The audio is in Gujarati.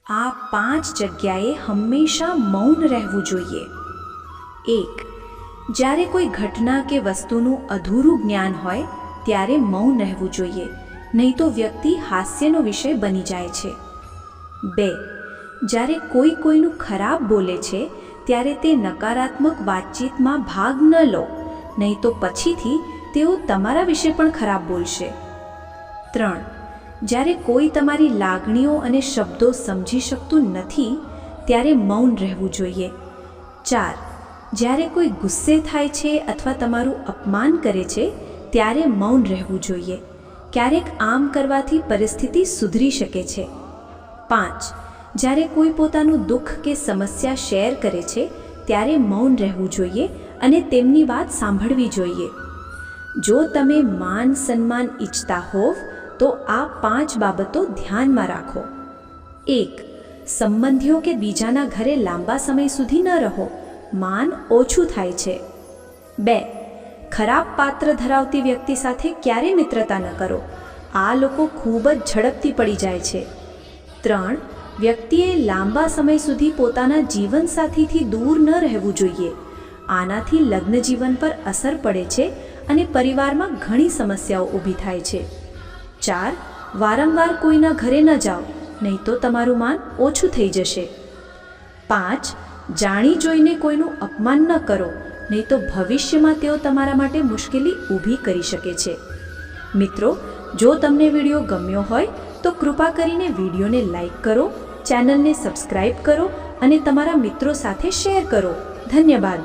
આ 5 જગ્યાએ હંમેશા મૌન રહેવું જોઈએ. 1. જ્યારે કોઈ ઘટના કે વસ્તુનું અધૂરું જ્ઞાન હોય ત્યારે મૌન રહેવું જોઈએ, નહીં તો વ્યક્તિ હાસ્યનો વિષય બની જાય છે. 2. જ્યારે કોઈ કોઈનું ખરાબ બોલે છે ત્યારે તે નકારાત્મક વાતચીતમાં ભાગ ન લો, નહીં તો પછીથી તેઓ તમારા વિશે પણ ખરાબ બોલશે. 3. જ્યારે કોઈ તમારી લાગણીઓ અને શબ્દો સમજી શકતું નથી ત્યારે મૌન રહેવું જોઈએ. 4. જ્યારે કોઈ ગુસ્સે થાય છે અથવા તમારું અપમાન કરે છે ત્યારે મૌન રહેવું જોઈએ. ક્યારેક આમ કરવાથી પરિસ્થિતિ સુધરી શકે છે. 5. જ્યારે કોઈ પોતાનું દુઃખ કે સમસ્યા શેર કરે છે ત્યારે મૌન રહેવું જોઈએ અને તેમની વાત સાંભળવી જોઈએ. જો તમે માન સન્માન ઈચ્છતા હોવ તો આ 5 બાબતો ધ્યાનમાં રાખો. 1. સંબંધીઓ કે બીજાના ઘરે લાંબા સમય સુધી ન રહો, માન ઓછું થાય છે. 2. ખરાબ પાત્ર ધરાવતી વ્યક્તિ સાથે ક્યારે મિત્રતા ન કરો, આ લોકો ખૂબ જ ઝડપથી પડી જાય છે. 3. વ્યક્તિએ લાંબા સમય સુધી પોતાના જીવનસાથીથી દૂર ન રહેવું જોઈએ, આનાથી લગ્ન જીવન પર અસર પડે છે અને પરિવારમાં ઘણી સમસ્યાઓ ઊભી થાય છે. 4. વારંવાર કોઈના ઘરે ન જાઓ, નહીં તો તમારું માન ઓછું થઈ જશે. 5. જાણી જોઈને કોઈનું અપમાન ન કરો, નહીં તો ભવિષ્યમાં તેઓ તમારા માટે મુશ્કેલી ઊભી કરી શકે છે. મિત્રો, જો તમને વિડીયો ગમ્યો હોય તો કૃપા કરીને વિડીયોને લાઈક કરો, ચેનલને સબસ્ક્રાઈબ કરો અને તમારા મિત્રો સાથે શેર કરો. ધન્યવાદ.